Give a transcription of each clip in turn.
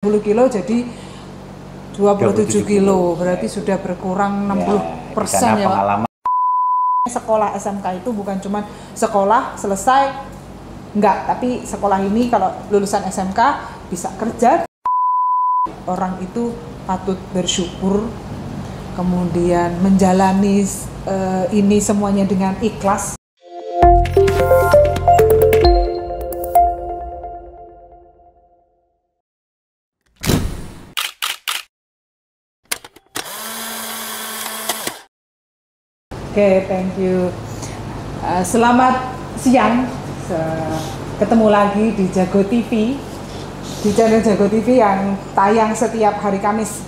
10 kilo jadi 27 kilo, berarti sudah berkurang 60% ya Pak. Sekolah SMK itu bukan cuma sekolah selesai, enggak, tapi sekolah ini kalau lulusan SMK bisa kerja. Orang itu patut bersyukur, kemudian menjalani ini semuanya dengan ikhlas. Oke, thank you. Selamat siang. Ketemu lagi di Jago TV, di channel Jago TV yang tayang setiap hari Kamis.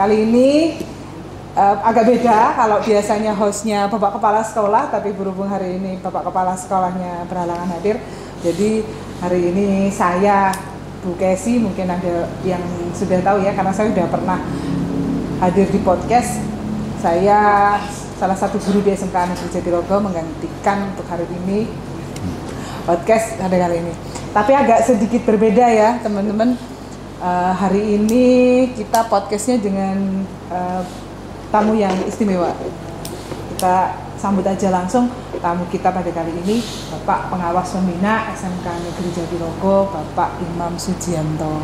Kali ini agak beda, kalau biasanya hostnya Bapak Kepala Sekolah, tapi berhubung hari ini Bapak Kepala Sekolahnya berhalangan hadir, jadi hari ini saya, Bu Kesi, mungkin ada yang sudah tahu ya, karena saya sudah pernah hadir di podcast. Saya salah satu guru di SMK Negeri Jatirogo menggantikan untuk hari ini podcast pada kali ini. Tapi agak sedikit berbeda ya teman-teman. Hari ini kita podcastnya dengan tamu yang istimewa. Kita sambut aja langsung tamu kita pada kali ini, Bapak Pengawas Pembina SMK Negeri Jatirogo, Bapak Imam Sujianto.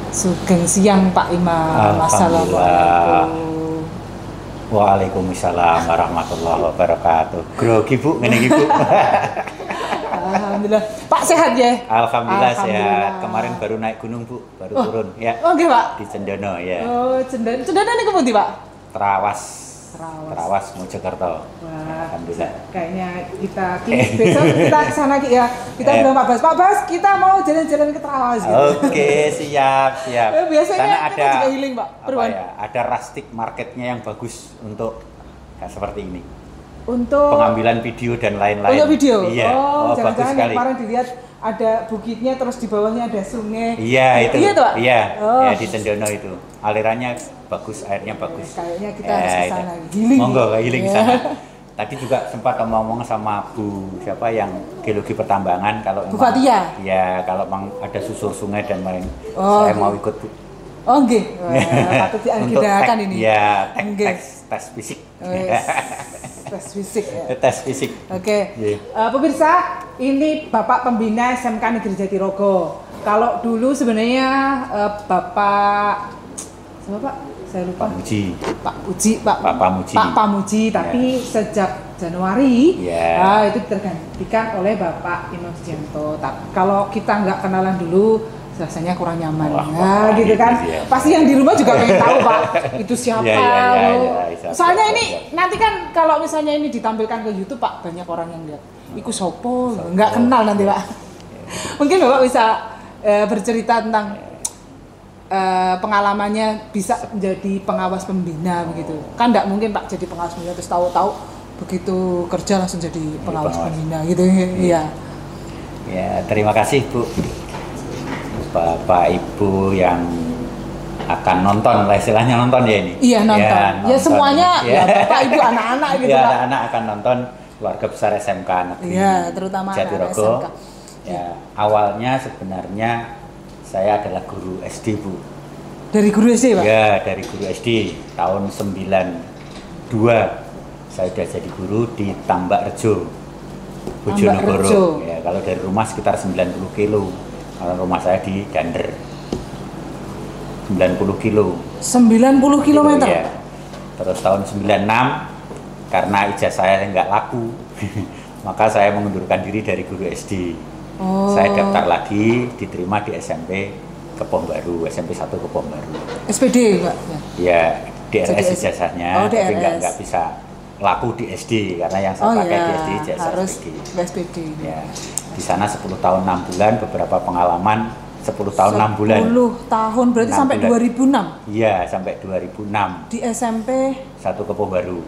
Sugeng siang Pak Imam. Assalamualaikum. Waalaikumsalam warahmatullahi wabarakatuh. Grogi Bu, ngene iki Bu. Alhamdulillah. Pak sehat ya? Alhamdulillah sehat. Kemarin baru naik gunung Bu, baru turun ya. Oh nggih Pak. Di Cendono ya. Oh, Cendono niku pundi Pak? Trawas Mojokerto. Wah, alhamdulillah. Kayaknya kita besok kita ke sana ya. Kita bilang Pak Bas, kita mau jalan-jalan ke Trawas gitu. Oke, siap. Biasanya sana kita ada juga healing Pak. Ada rustic marketnya yang bagus untuk seperti ini. Untuk pengambilan video dan lain-lain. Untuk video? Iya. Jangan-jangan bagus sekali. Kemarin dilihat ada bukitnya, terus di bawahnya ada sungai. Iya, itu. Iya, Pak? Iya, ya di Cendono itu. Alirannya bagus, airnya bagus. Kayaknya kita harus ke sana. Healing. Monggo healing ke sana. Tadi juga sempat ngomong sama Bu siapa yang geologi pertambangan, kalau Bu Fatia. Iya, kalau memang ada susur sungai dan lain, saya mau ikut Bu. Oh nggih. Patut diagendakan ini. Iya, tes fisik. Tes fisik ya. Tes fisik. Oke. Pemirsa, ini Bapak Pembina SMK Negeri Jatirogo. Kalau dulu sebenarnya Bapak saya lupa. Pak Pamuji, tapi sejak Januari itu tergantikan oleh Bapak Imam Sujianto. Kalau kita nggak kenalan dulu, rasanya kurang nyaman. Gitu kan. Pasti yang di rumah juga pengen tahu Pak, itu siapa. Soalnya ini nanti kan kalau misalnya ini ditampilkan ke YouTube Pak, banyak orang yang lihat. Iku sopo, nggak kenal nanti Pak. Mungkin Bapak bisa bercerita tentang pengalamannya bisa menjadi pengawas pembina begitu. Kan nggak mungkin Pak jadi pengawas pembina terus tahu-tahu begitu kerja langsung jadi pengawas pembina gitu. Iya. Ya, terima kasih Bu. Bapak Ibu yang akan nonton, istilahnya nonton ya ini. Iya nonton. Ya semuanya ya Bapak Ibu anak-anak gitu ya, Pak. Anak-anak akan nonton keluarga besar SMK Negeri. Iya, terutama Jatirogo. SMK. Ya, awalnya sebenarnya saya adalah guru SD Bu. Dari guru SD Pak? Ya, dari guru SD tahun 92 saya sudah jadi guru di Tambakrejo, Bojonegoro. Ya, kalau dari rumah sekitar 90 kilo. Kalau rumah saya di Dander 90 kilo. 90 km? Ya. Terus tahun 96 karena ijazah saya nggak laku maka saya mengundurkan diri dari guru SD. Saya daftar lagi, diterima di SMP Kebon Baru, SMP 1 Kebon Baru. SPD Pak? Ya, DRS ijazahnya, tapi nggak bisa laku di SD karena yang saya pakai di SD ijazah harus SPD. Ya. Di sana 10 tahun 6 bulan, beberapa pengalaman 10 tahun 6 bulan. 10 tahun berarti sampai bulan. 2006? Iya, sampai 2006. Di SMP 1 Kebon Baru.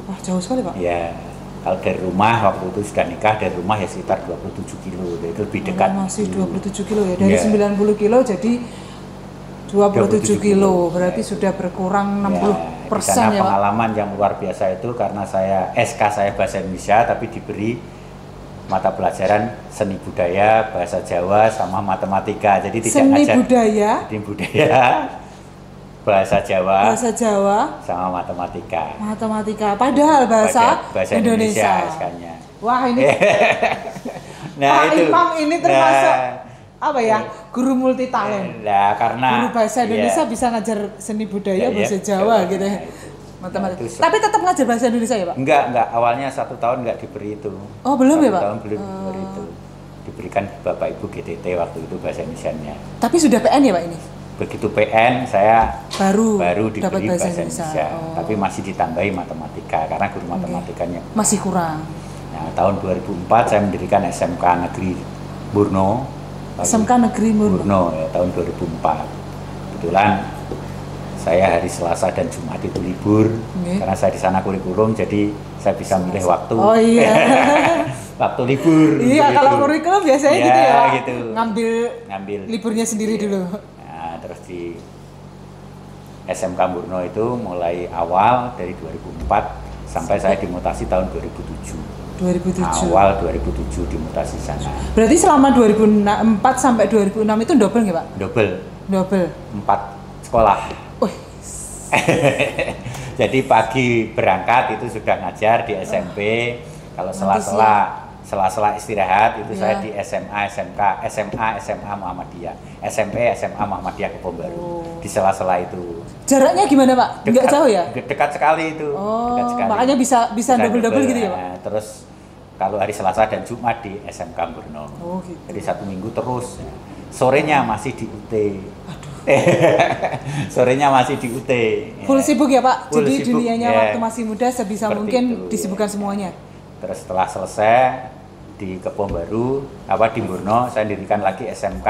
Wah, jauh sekali Pak. Iya. Kalau dari rumah waktu itu sudah nikah, dari rumah ya sekitar 27 kilo, itu lebih dekat. Masih 27 kilo ya, dari 90 kilo jadi 27 kilo, berarti sudah berkurang 60% ya Pak. Pengalaman yang luar biasa itu karena SK saya bahasa Indonesia tapi diberi mata pelajaran seni budaya, bahasa Jawa, sama matematika. Jadi tidak seni ngajar budaya, bahasa Jawa, sama matematika. Padahal bahasa Indonesia. sekalinya. Wah ini, Nah, Pak itu. Imam ini termasuk apa ya, guru multi talent. Nah, karena Guru bahasa Indonesia bisa ngajar seni budaya, bahasa Jawa gitu ya. Matematika. Itu Tapi tetap ngajar bahasa Indonesia ya Pak? Enggak. Awalnya 1 tahun enggak diberi itu. Oh belum ya Pak? 1 tahun belum diberi itu. Diberikan Bapak Ibu GTT waktu itu bahasa Indonesianya. Tapi sudah PN ya Pak ini? Begitu PN saya baru diberi dapat bahasa Indonesia. Tapi masih ditambahi matematika karena guru matematikanya masih kurang. Nah, tahun 2004 saya mendirikan SMK Negeri Murno. SMK Negeri Murno ya, tahun 2004. Kebetulan saya hari Selasa dan Jumat itu libur karena saya di sana kurikulum, jadi saya bisa milih waktu. Oh iya. Waktu libur. Iya, kalau kurikulum biasanya ya, gitu ya. Gitu. Ngambil liburnya sendiri dulu. Nah, terus di SMK Murno itu mulai awal dari 2004 sampai saya dimutasi tahun 2007. Awal 2007 dimutasi sana. Berarti selama 2004 sampai 2006 itu double nggak Pak? Double. 4 sekolah. Jadi pagi berangkat itu sudah ngajar di SMP. Kalau sela-sela istirahat itu saya di SMA, SMA Muhammadiyah, SMP, SMA Muhammadiyah Kebon Baru. Di sela-sela itu. Jaraknya gimana Pak? Nggak jauh ya? Dekat sekali itu. Dekat sekali. Makanya bisa double gitu ya Pak? Nah, terus kalau hari Selasa dan Jumat di SMK Murno. Gitu. Jadi 1 minggu terus. Sorenya masih di UT. Sorenya masih di UT. Full sibuk ya Pak? Full Jadi sibuk, dunianya waktu masih muda sebisa seperti mungkin itu, disibukkan semuanya. Terus setelah selesai di Kebon Baru, di Murno, saya dirikan lagi SMK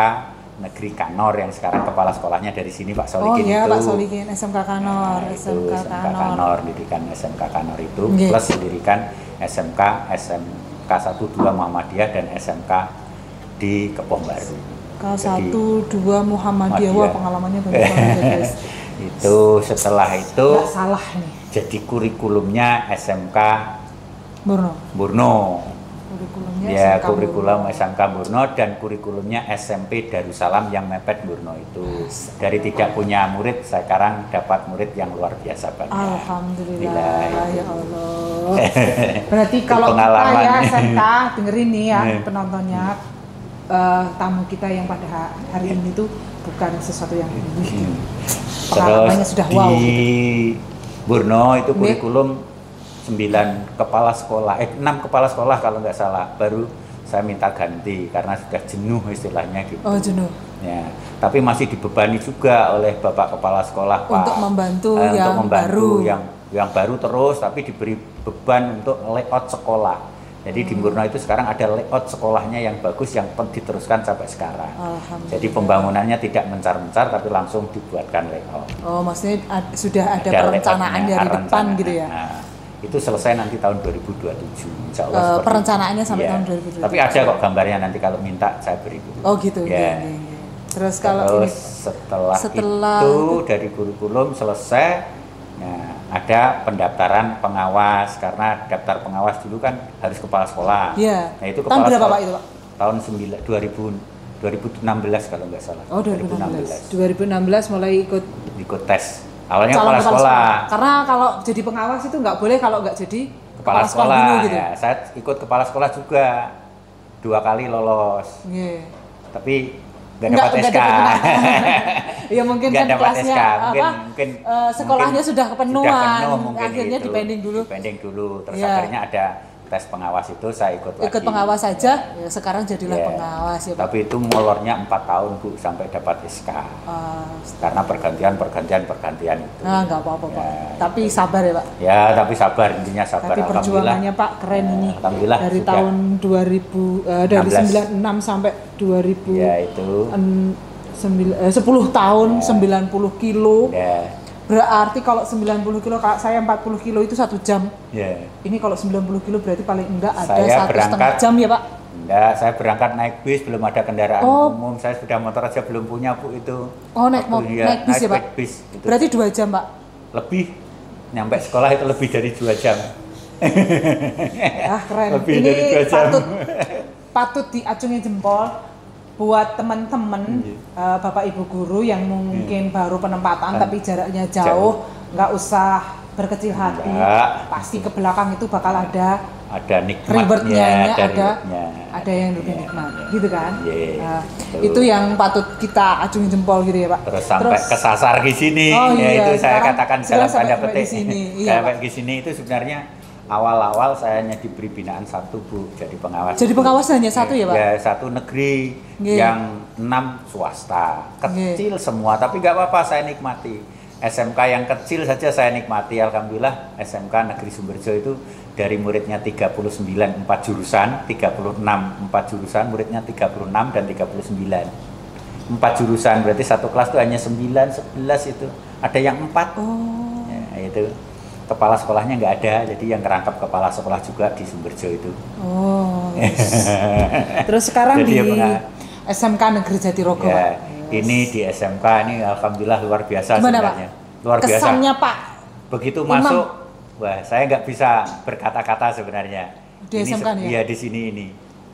Negeri Kanor yang sekarang kepala sekolahnya dari sini Pak Solikin. Oh iya itu. Pak Solikin, SMK Kanor. Nah, SMK Kanor, dirikan SMK Kanor itu, plus dirikan SMK 1 2 Muhammadiyah dan SMK di Kebon Baru. K1 2 Muhammadiyah, wah pengalamannya banyak banget guys. Itu setelah itu nggak salah nih. Jadi kurikulumnya SMK Murno. Kurikulum SMK Murno dan kurikulumnya SMP Darussalam yang mepet Murno itu. Dari tidak punya murid, sekarang dapat murid yang luar biasa banyak. Alhamdulillah, ya Allah. Berarti kalau kita ya SMK dengerin nih ya penontonnya, tamu kita yang pada hari ini tuh bukan sesuatu yang pengalamannya sudah wow. Di Murno itu kurikulum 6 kepala sekolah kalau nggak salah, baru saya minta ganti karena sudah jenuh istilahnya gitu. Oh jenuh. Ya, tapi masih dibebani juga oleh Bapak Kepala Sekolah Pak. Untuk membantu yang baru terus, tapi diberi beban untuk layout sekolah. Jadi di Murno itu sekarang ada layout sekolahnya yang bagus yang diteruskan sampai sekarang. Jadi pembangunannya tidak mencar-mencar tapi langsung dibuatkan layout. Oh, maksudnya sudah ada perencanaan dari depan gitu ya? Nah, itu selesai nanti tahun 2027 insya Allah. Perencanaannya sampai tahun 2027. Tapi ada kok gambarnya, nanti kalau minta saya beri dulu. Oh gitu ya. Terus kalau setelah itu dari kurikulum selesai, nah ada pendaftaran pengawas karena daftar pengawas dulu kan harus kepala sekolah. Iya. Nah itu tahun berapa Pak itu Pak? Tahun 2016 kalau nggak salah. Oh 2016 mulai ikut tes. Awalnya kepala sekolah. Karena kalau jadi pengawas itu nggak boleh kalau nggak jadi kepala sekolah dulu, gitu. Ya, saya ikut kepala sekolah juga 2 kali lolos. Tapi nggak dapat SK. Ya mungkin kan kelasnya mungkin sekolahnya sudah kepenuhan. Akhirnya dipending dulu. Terus akhirnya ada tes pengawas itu saya ikut pengawas saja, ya sekarang jadilah pengawas ya Pak. Tapi itu molornya 4 tahun Bu sampai dapat SK. Karena pergantian itu. Nggak apa-apa Pak. Tapi sabar ya Pak. Ya tapi sabar, intinya sabar. Tapi perjuangannya Pak keren ini. Alhamdulillah. Dari tahun 2000 dari 96 sampai 2000. Ya itu. 10 tahun 90 kilo. Berarti kalau 90 kilo, saya 40 kilo itu 1 jam. Ini kalau 90 kilo berarti paling enggak ada 1,5 jam ya Pak? Enggak, saya berangkat naik bis, belum ada kendaraan umum. Saya sepeda motor aja belum punya Bu itu. Oh naik bis ya Pak? Bis, gitu. Berarti 2 jam Pak? Lebih, nyampe sekolah itu lebih dari 2 jam. Keren. Lebih Ini dari 2 jam. patut diacungi jempol buat teman-teman Bapak Ibu guru yang mungkin baru penempatan tapi jaraknya jauh, nggak usah berkecil hati. Pasti ke belakang itu bakal ada nikmatnya, ada yang lebih nikmat, gitu kan? Itu yang patut kita acungi jempol gitu ya Pak. Terus sampai kesasar di sini, itu saya katakan dalam tanda petik. Sampai di sini itu sebenarnya awal-awal saya hanya diberi binaan 1 Bu, jadi pengawas. Jadi pengawas hanya 1 ya Pak? Ya 1 negeri, yang 6 swasta, kecil semua, tapi nggak apa-apa, saya nikmati. SMK yang kecil saja saya nikmati, alhamdulillah. SMK Negeri Sumberjo itu dari muridnya 39 4 jurusan, 36 4 jurusan, muridnya 36 dan 39. 4 jurusan berarti satu kelas itu hanya 9, 11 itu. Ada yang 4. Ya, itu. Kepala sekolahnya nggak ada, jadi yang kerangkap kepala sekolah juga di Sumberjo itu. Terus sekarang di SMK Negeri Jatirogo. Ya, ini di SMK ini alhamdulillah luar biasa. Gimana, sebenarnya. Pak? Luar biasa. Kesannya Pak. Begitu masuk, wah saya nggak bisa berkata-kata sebenarnya. Di SMK nih ya? Iya di sini ini.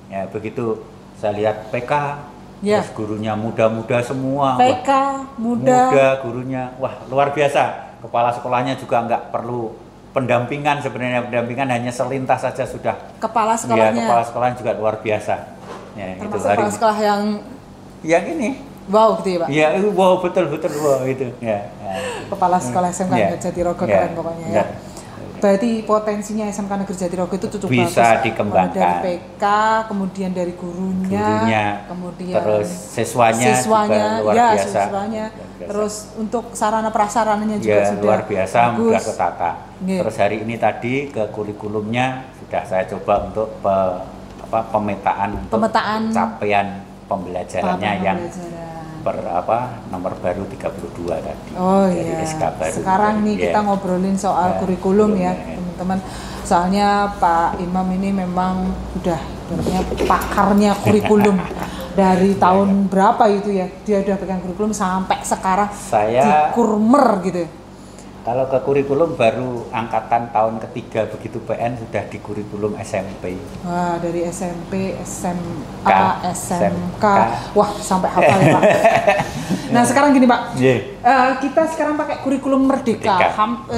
Ya begitu saya lihat PK, terus gurunya muda-muda semua. PK muda gurunya, wah luar biasa. Kepala sekolahnya juga nggak perlu pendampingan sebenarnya, pendampingan hanya selintas saja sudah. Kepala sekolahnya. Ya, kepala sekolahnya juga luar biasa. Ya, termasuk kepala sekolah yang ini. Wow gitu ya Pak? Iya, wow betul wow itu. Ya. Kepala sekolah SMK Negeri Jatirogo keren pokoknya ya. Berarti potensinya SMK Negeri Jatirogo itu cukup bagus. Bisa dikembangkan. Dari PK, kemudian dari gurunya, kemudian terus siswanya juga luar biasa. Siswanya. Terus untuk sarana prasarananya juga sudah luar biasa, bagus. mudah ketata. Terus hari ini tadi ke kurikulumnya sudah saya coba untuk pemetaan capaian pembelajarannya yang nomor baru 32 tadi. Dari SK baru. Sekarang nih kita ngobrolin soal kurikulum ya, teman-teman. Soalnya Pak Imam ini memang udah pakarnya kurikulum. Dari tahun berapa itu ya? Dia udah pegang kurikulum sampai sekarang di kurmer gitu. Kalau ke kurikulum baru angkatan tahun ketiga begitu PN sudah di kurikulum SMP. Wah, dari SMP, SMA, SMK. Wah, sampai hafal ya Pak. Nah, sekarang gini Pak. Kita sekarang pakai kurikulum Merdeka.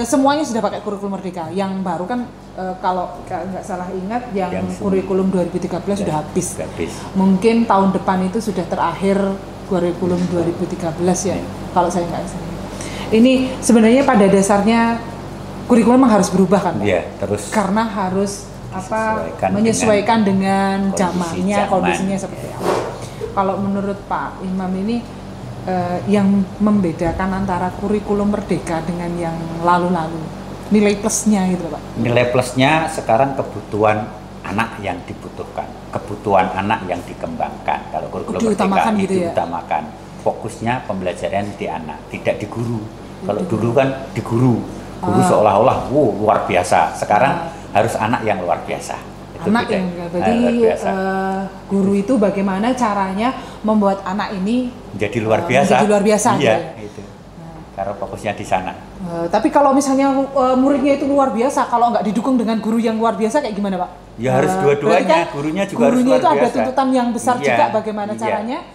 Semuanya sudah pakai kurikulum Merdeka. Yang baru kan kalau nggak salah ingat yang kurikulum 2013 sudah habis. Mungkin tahun depan itu sudah terakhir kurikulum 2013 ya. Kalau saya nggak salah. Ini sebenarnya pada dasarnya kurikulum memang harus berubah kan Pak? Iya, terus karena harus menyesuaikan dengan zamannya, kondisinya seperti apa. Kalau menurut Pak Imam ini yang membedakan antara kurikulum Merdeka dengan yang lalu-lalu, nilai plusnya gitu Pak? Nilai plusnya sekarang kebutuhan anak yang dibutuhkan, kebutuhan anak yang dikembangkan. Kalau kurikulum Merdeka diutamakan. Fokusnya pembelajaran di anak, tidak di guru. Kalau dulu kan di guru seolah-olah luar biasa. Sekarang harus anak yang luar biasa. Itu anak yang berarti guru itu bagaimana caranya membuat anak ini menjadi luar biasa. Menjadi luar biasa. Iya, gitu. Karena fokusnya di sana. Tapi kalau misalnya muridnya itu luar biasa, kalau nggak didukung dengan guru yang luar biasa kayak gimana Pak? Ya harus dua-duanya, kan gurunya juga harus luar biasa. Gurunya itu ada tuntutan yang besar juga bagaimana caranya.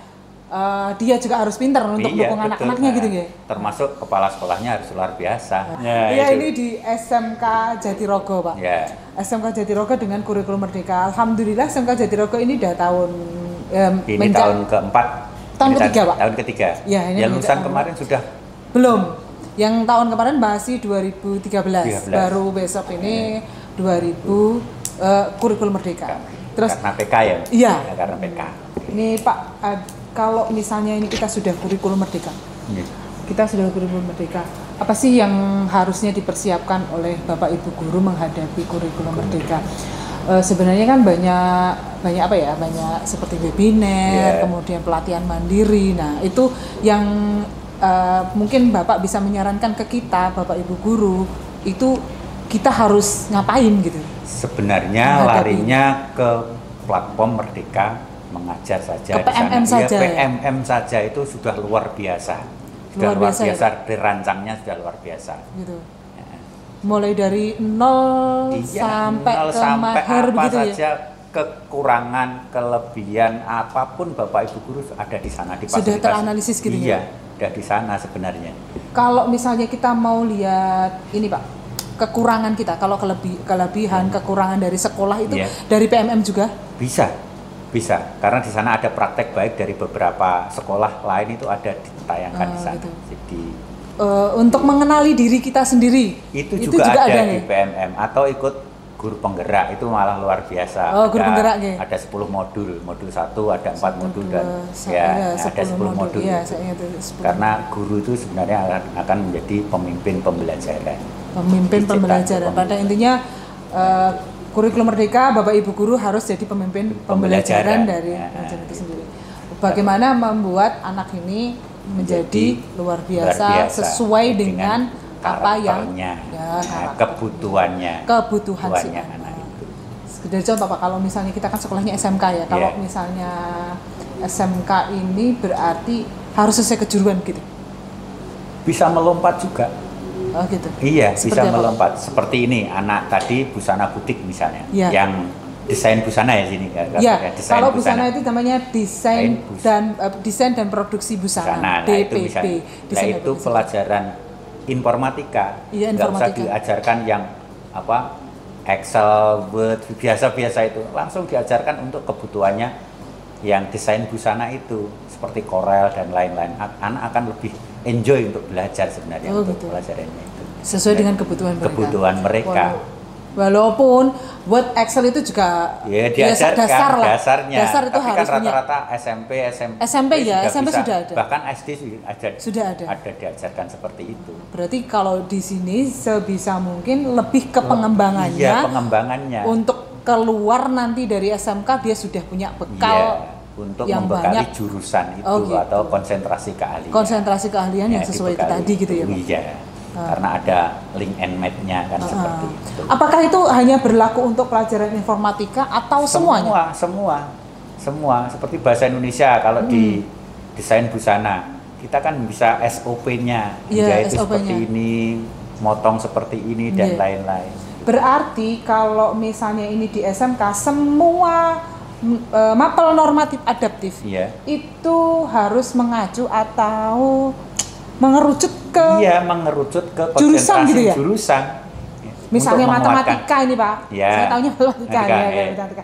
Dia juga harus pintar untuk mendukung anak-anaknya gitu ya. Termasuk kepala sekolahnya harus luar biasa. Ini di SMK Jatirogo Pak. SMK Jatirogo dengan kurikulum Merdeka. Alhamdulillah SMK Jatirogo ini udah tahun tahun keempat. Tahun ketiga Pak. Tahun ketiga. Yang lulusan kemarin sudah belum. Yang tahun kemarin masih 2013. Baru besok ini 2000 kurikulum Merdeka. Terus karena PK ya? Iya. Karena PK. Ini Pak, kalau misalnya ini kita sudah kurikulum Merdeka, apa sih yang harusnya dipersiapkan oleh Bapak Ibu guru menghadapi kurikulum Merdeka? Sebenarnya kan banyak seperti webinar, kemudian pelatihan mandiri. Nah itu yang mungkin Bapak bisa menyarankan ke kita, Bapak Ibu guru, itu kita harus ngapain gitu? Sebenarnya larinya ke platform Merdeka. Mengajar saja ke PMM saja PMM saja itu sudah luar biasa. Sudah luar biasa dirancangnya sudah luar biasa. Gitu. mulai dari nol sampai nol ke sampai mahir apa begitu saja, ya. kekurangan, kelebihan apapun Bapak Ibu guru ada di sana di Sudah fasilitas. teranalisis gitu iya, ya. Ada di sana sebenarnya. Kalau misalnya kita mau lihat ini Pak, kekurangan kita, kalau kelebihan, kekurangan dari sekolah itu dari PMM juga? Bisa, karena di sana ada praktek baik dari beberapa sekolah lain itu ada ditayangkan di sana. Gitu. Jadi untuk mengenali diri kita sendiri itu juga ada di PMM atau ikut guru penggerak itu malah luar biasa. Guru penggerak ada 10 modul 1 ada 4 modul dan ada 10 modul. Ya, saya ingat 10. Karena guru itu sebenarnya akan menjadi pemimpin pembelajaran. Pemimpin pembelajaran. Pada intinya kurikulum Merdeka, Bapak Ibu guru harus jadi pemimpin pembelajaran dari pelajaran itu sendiri. Bagaimana membuat anak ini menjadi luar biasa sesuai dengan apa yang kebutuhan si anak itu. Dari contoh Pak, kalau misalnya kita kan sekolahnya SMK ya, kalau misalnya SMK ini berarti harus sesuai kejuruan gitu. Bisa melompat juga. Oh gitu. Iya, bisa melompat. Seperti ini, anak tadi busana butik misalnya, yang desain busana ya sini. Kalau busana itu namanya desain dan produksi busana. DPB. Nah itu pelajaran informatika. Nggak usah diajarkan yang Excel, Word, biasa-biasa itu. Langsung diajarkan untuk kebutuhannya yang desain busana itu, seperti Corel dan lain-lain. Anak akan lebih enjoy untuk belajar sebenarnya untuk pelajarannya itu. Sesuai dengan kebutuhan mereka. Walaupun Word, Excel itu juga diajarkan dasarnya. Dasar itu tapi harus kan rata-rata SMP SMP sudah ada. Bahkan SD sudah ada diajarkan seperti itu. Berarti kalau di sini sebisa mungkin lebih ke pengembangannya. Iya, pengembangannya. Untuk keluar nanti dari SMK dia sudah punya bekal untuk yang membekali banyak. jurusan itu atau konsentrasi keahlian. Konsentrasi keahlian yang sesuai itu tadi gitu ya, Pak. Iya. Karena ada link and match-nya kan seperti itu. Apakah itu hanya berlaku untuk pelajaran informatika atau semuanya? Semua. Seperti bahasa Indonesia kalau di desain busana, kita kan bisa SOP-nya, yaitu seperti ini, motong seperti ini dan lain-lain. Berarti kalau misalnya ini di SMK semua mapel normatif adaptif itu harus mengacu atau mengerucut ke jurusan gitu ya? Misalnya matematika ini Pak, saya tahunya matematika matematika.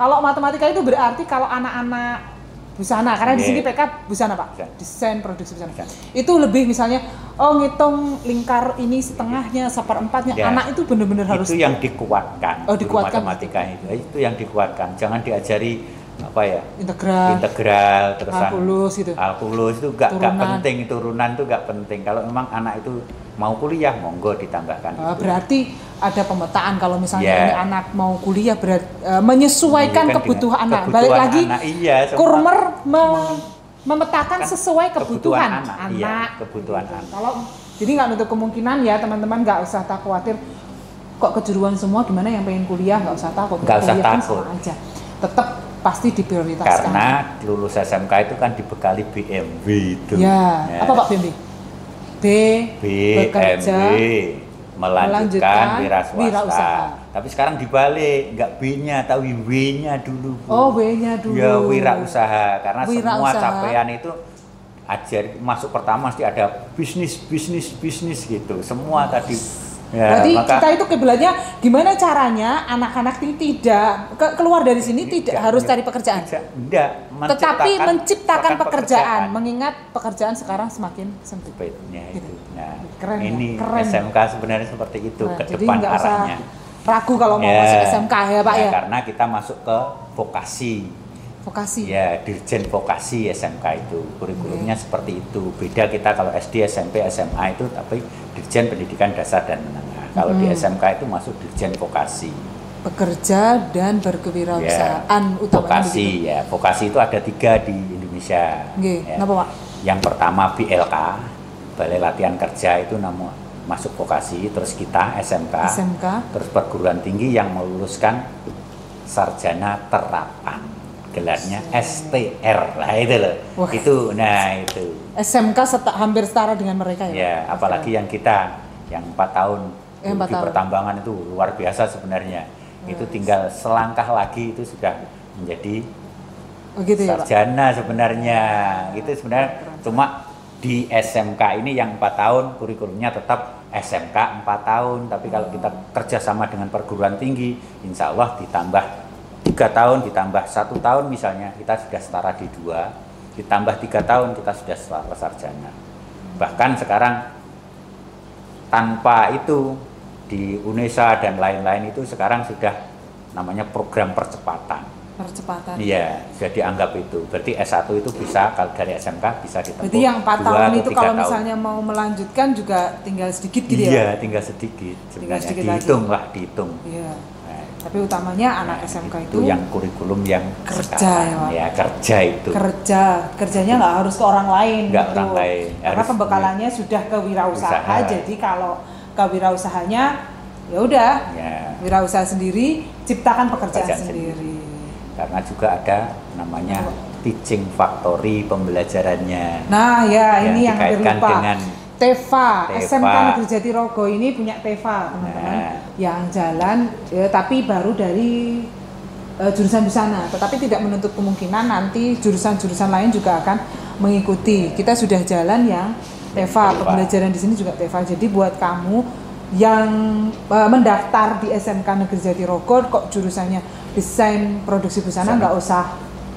Kalau matematika itu berarti kalau anak-anak busana, karena di sini PK busana Pak, desain produksi busana. Itu lebih misalnya ngitung lingkar ini setengahnya, seperempatnya, anak itu benar-benar harus. Itu yang dikuatkan. Dikuatkan matematika itu yang dikuatkan. Jangan diajari integral terusan alkulus itu gak penting, turunan itu gak penting. Kalau memang anak itu mau kuliah monggo ditambahkan. Berarti ada pemetaan kalau misalnya ini anak mau kuliah menyesuaikan kebutuhan anak. Balik lagi Kurmer memetakan sesuai kebutuhan anak. Kebutuhan anak. Jadi nggak nutup kemungkinan ya teman-teman, nggak usah khawatir kok kejuruan semua, gimana yang pengen kuliah nggak usah takut. Nggak usah takut. Aja. Tetap pasti diprioritaskan. Karena lulus SMK itu kan dibekali BMW itu. Apa Pak BMW? Bekerja, melanjutkan wirausaha. Tapi sekarang dibalik, nggak B-nya tapi W-nya dulu. W-nya dulu. Ya, wirausaha. Karena semua capaian itu masuk pertama mesti ada bisnis gitu. Semua tadi. Berarti kita itu kiblatnya gimana caranya anak-anak ini tidak keluar dari sini tidak harus cari pekerjaan. Tetapi menciptakan pekerjaan. Mengingat pekerjaan sekarang semakin sempit. Gitu. Nah, keren. SMK sebenarnya seperti itu ke jadi depan arahnya. Ragu kalau mau masuk SMK ya Pak ya. Karena kita masuk ke vokasi. Ya, dirjen vokasi SMK itu. Kurikulumnya seperti itu. Beda kita kalau SD, SMP, SMA itu tapi dirjen pendidikan dasar dan menengah. Kalau di SMK itu masuk dirjen vokasi. Bekerja dan berkewirausahaan utamanya. Vokasi itu ada 3 di Indonesia. Kenapa Pak? Yang pertama BLK, Balai Latihan Kerja itu masuk vokasi, terus kita SMK, terus perguruan tinggi yang meluluskan sarjana terapan. Gelarnya STR lah itu loh. Itu SMK hampir setara dengan mereka ya. Apalagi yang kita yang 4 tahun 4 di tahun. pertambangan itu luar biasa sebenarnya. Itu tinggal selangkah lagi itu sudah menjadi gitu ya, sarjana sebenarnya. Itu sebenarnya cuma di SMK ini yang 4 tahun kurikulumnya tetap SMK 4 tahun, tapi kalau kita kerjasama dengan perguruan tinggi, insya Allah ditambah 3 tahun, ditambah 1 tahun misalnya, kita sudah setara di 2, ditambah 3 tahun kita sudah setara sarjana. Bahkan sekarang tanpa itu di UNESA dan lain-lain itu sekarang sudah namanya program percepatan. Iya, sudah dianggap itu. Berarti S1 itu bisa kalau dari SMK bisa ditempuh. Berarti yang 4 tahun itu kalau tahun. misalnya mau melanjutkan juga tinggal sedikit gitu ya? Iya, tinggal sedikit. Sebenarnya dihitung lah, dihitung. Iya. Nah, tapi utamanya anak SMK itu yang kurikulum yang kerja sekarang, ya, Pak. Kerja itu. Kerjanya nggak harus ke orang lain. Nggak gitu. orang lain. Karena pembekalannya sudah ke wirausaha. Jadi kalau ke wirausahanya ya udah, wirausaha sendiri, ciptakan pekerjaan sendiri. Karena juga ada namanya teaching factory pembelajarannya. Nah ya ini yang hampir lupa. Dengan TEVA, SMK Negeri Jatirogo ini punya TEVA teman-teman, yang jalan ya, tapi baru dari jurusan busana, tetapi tidak menutup kemungkinan nanti jurusan-jurusan lain juga akan mengikuti. Kita sudah jalan yang TEVA, pembelajaran di sini juga TEVA. Jadi buat kamu yang mendaftar di SMK Negeri Jatirogo kok jurusannya desain produksi busana, nggak usah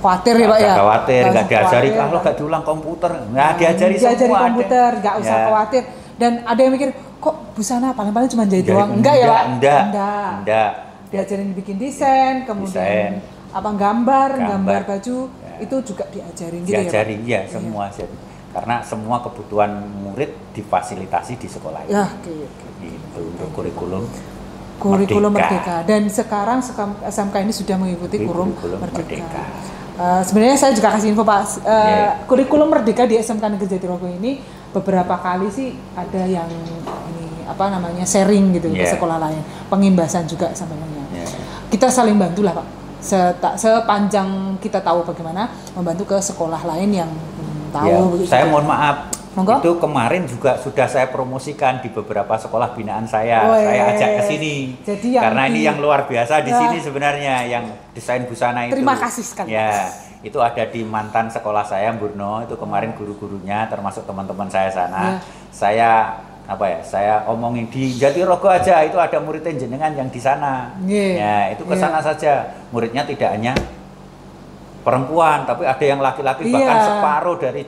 khawatir ya Pak ya. Khawatir, nggak diajari kalau nggak diulang komputer, nggak diajari semua. Komputer, nggak usah khawatir. Dan ada yang mikir kok busana paling-paling cuma jahit doang, enggak ya Pak? Enggak. Diajarin bikin desain, kemudian apa gambar baju itu juga diajarin gitu ya Pak? Diajarin ya semua. Karena semua kebutuhan murid difasilitasi di sekolah ini. Itu untuk kurikulum Merdeka. Dan sekarang SMK ini sudah mengikuti kurikulum Merdeka. Sebenarnya saya juga kasih info Pak, kurikulum Merdeka di SMK Negeri Jatirogo ini beberapa kali sih ada yang ini sharing gitu ke sekolah lain, pengimbasan juga sebenarnya. Kita saling bantu lah Pak, sepanjang kita tahu bagaimana membantu ke sekolah lain yang tahu. Saya mohon maaf. Itu kemarin juga sudah saya promosikan di beberapa sekolah binaan saya. Saya ajak ke sini. Karena ini yang luar biasa di sini sebenarnya, yang desain busana itu. Terima kasih sekali. Ya, itu ada di mantan sekolah saya Burno. Itu kemarin guru-gurunya termasuk teman-teman saya sana. Saya omongin di Jatirogo aja itu ada murid jenengan yang di sana. Ya, itu ke sana saja. Muridnya tidak hanya perempuan, tapi ada yang laki-laki, bahkan separuh dari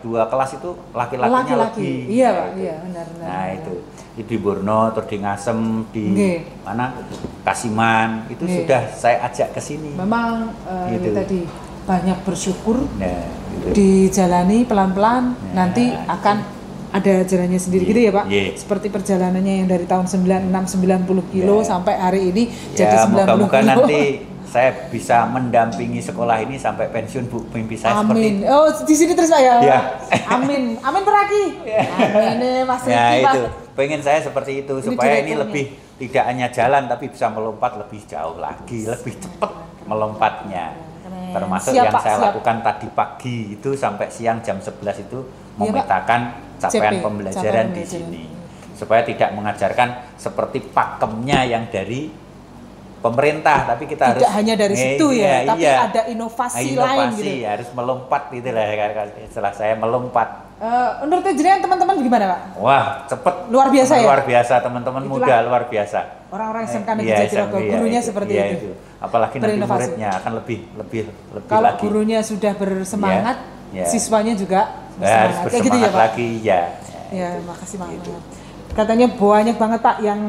dua kelas itu laki-lakinya lebih. Iya Pak, iya benar. Nah itu di Borno, terus di Ngasem, di mana Kasiman, itu sudah saya ajak ke sini. Memang itu tadi banyak bersyukur, dijalani pelan-pelan, nanti akan ada jalannya sendiri gitu ya Pak. Seperti perjalanannya yang dari tahun 96-90 kilo sampai hari ini jadi 90 moga-moga kilo. Nanti saya bisa mendampingi sekolah ini sampai pensiun, Bu. Mimpi saya seperti itu. Oh, di sini terus Pak ya? Amin. Amin beraki. Amin Mas Riki, itu. Pengen saya seperti itu, supaya ini lebih tidak hanya jalan tapi bisa melompat lebih jauh lagi, lebih cepat melompatnya. Termasuk yang saya lakukan tadi pagi itu sampai siang jam 11 itu memetakan capaian pembelajaran di sini. Supaya tidak mengajarkan seperti pakemnya yang dari pemerintah, tapi kita tidak hanya dari situ tapi ada inovasi lain gitu. Harus melompat gitu lah, setelah saya melompat. Menurut jenengan teman-teman gimana Pak? Wah, cepet. Luar biasa ya? Luar biasa, teman-teman muda luar biasa. Orang-orang SMK Negeri Jatirogo, gurunya seperti itu. Apalagi nanti muridnya akan lebih kalau lagi. Kalau gurunya sudah bersemangat, siswanya juga harus bersemangat gitu ya, Pak? lagi, Ya, makasih banget. Katanya banyak banget Pak yang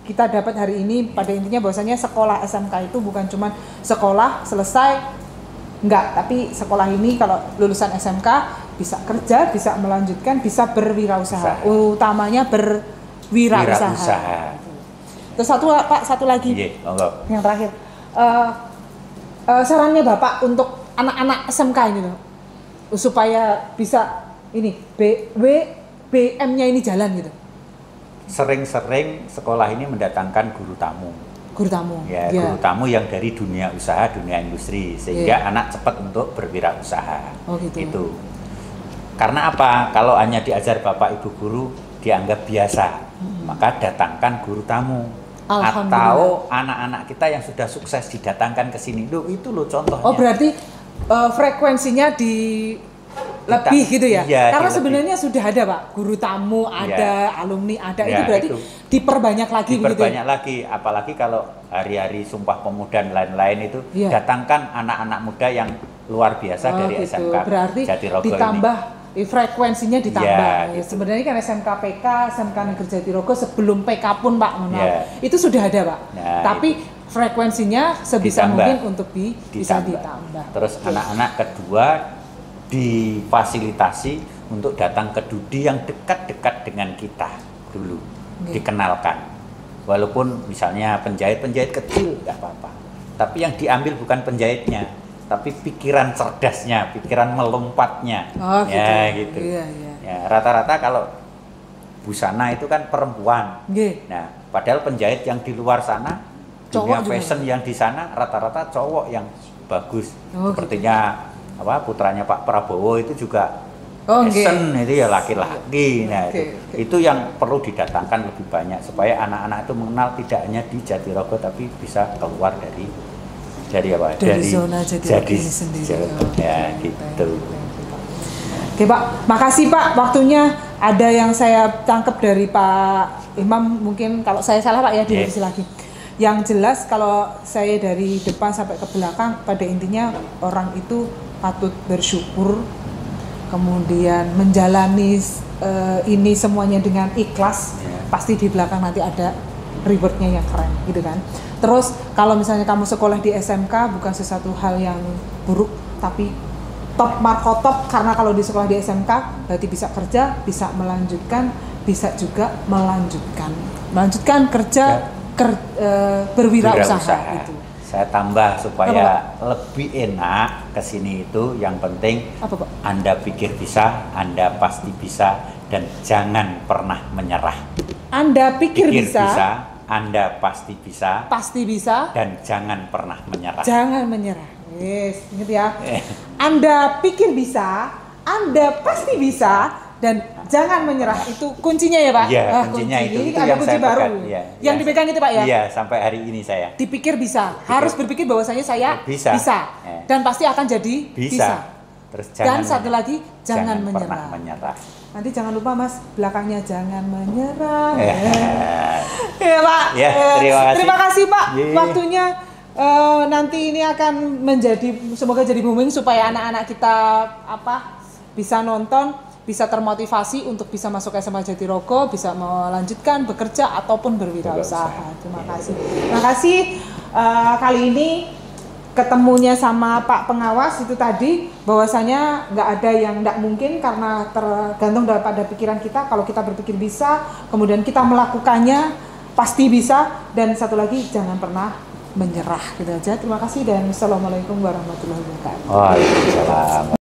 kita dapat hari ini. Pada intinya bahwasanya sekolah SMK itu bukan cuma sekolah selesai, enggak, tapi sekolah ini kalau lulusan SMK bisa kerja, bisa melanjutkan, bisa berwirausaha. Utamanya berwirausaha. Terus satu lagi yang terakhir, sarannya Bapak untuk anak-anak SMK ini loh, supaya bisa ini BM-nya ini jalan gitu. Sering-sering sekolah ini mendatangkan guru tamu. Guru tamu yang dari dunia usaha, dunia industri, sehingga anak cepat untuk berwirausaha. Itu. Karena apa? Kalau hanya diajar bapak ibu guru dianggap biasa. maka datangkan guru tamu. Atau anak-anak kita yang sudah sukses didatangkan ke sini. Itu loh contohnya. Oh, berarti frekuensinya lebih gitu ya? Iya, karena sebenarnya sudah ada Pak, guru tamu ada, alumni ada, itu berarti diperbanyak lagi begitu ya? Diperbanyak lagi, apalagi kalau hari-hari Sumpah Pemuda dan lain-lain itu datangkan anak-anak muda yang luar biasa dari gitu. SMK berarti Jatirogo ditambah ini. Frekuensinya ditambah. Gitu. Sebenarnya kan SMK PK, SMK Negeri Jatirogo sebelum PK pun Pak, itu sudah ada Pak. Tapi frekuensinya sebisa ditambah, mungkin untuk bisa ditambah. Terus anak-anak kedua difasilitasi untuk datang ke Dudi yang dekat-dekat dengan kita dulu, dikenalkan. Walaupun misalnya penjahit kecil nggak apa-apa, tapi yang diambil bukan penjahitnya, tapi pikiran cerdasnya, pikiran melompatnya. Gitu. Ya, rata-rata kalau busana itu kan perempuan. Nah, padahal penjahit yang di luar sana, dunia fashion yang di sana rata-rata cowok yang bagus. Sepertinya putranya Pak Prabowo itu juga fashion itu ya laki-laki. Nah, itu yang perlu didatangkan lebih banyak supaya anak-anak itu mengenal tidak hanya di Jatirogo tapi bisa keluar dari zona Jatirogo sendiri. Ya, gitu. Oke Pak, makasih Pak, waktunya ada yang saya tangkap dari Pak Imam, mungkin kalau saya salah Pak ya direvisi lagi. Yang jelas kalau saya dari depan sampai ke belakang, pada intinya orang itu patut bersyukur, kemudian menjalani ini semuanya dengan ikhlas, pasti di belakang nanti ada rewardnya yang keren gitu kan. Terus kalau misalnya kamu sekolah di SMK bukan sesuatu hal yang buruk, tapi top markotop, karena kalau di sekolah di SMK berarti bisa kerja, bisa melanjutkan, bisa juga melanjutkan kerja berwirausaha itu. Saya tambah supaya lebih enak ke sini itu, yang penting Anda pikir bisa, Anda pasti bisa, dan jangan pernah menyerah. Anda pikir bisa, Anda pasti bisa, dan jangan pernah menyerah. Jangan menyerah. Yes, ingat ya. Anda pikir bisa, Anda pasti bisa, dan jangan menyerah. Itu kuncinya ya Pak? Iya, kuncinya itu ada yang kunci saya baru. Ya, yang dipegang itu Pak ya? Iya, sampai hari ini saya. Dipikir bisa, harus berpikir bahwasanya saya bisa. Dan pasti akan jadi bisa. Terus dan satu lagi, jangan pernah menyerah. Nanti jangan lupa Mas, belakangnya jangan menyerah. Ya Pak. Ya, terima kasih Pak. Waktunya nanti ini akan semoga jadi booming supaya anak-anak kita bisa nonton, bisa termotivasi untuk bisa masuk SMA Jatirogo, bisa melanjutkan bekerja ataupun berwirausaha. Terima kasih. Terima kasih. Kali ini ketemunya sama Pak Pengawas itu tadi, bahwasanya nggak ada yang nggak mungkin karena tergantung pada pikiran kita. Kalau kita berpikir bisa, kemudian kita melakukannya, pasti bisa. Dan satu lagi, jangan pernah menyerah. Gitu aja. Terima kasih dan assalamualaikum warahmatullahi wabarakatuh. Waalaikumsalam.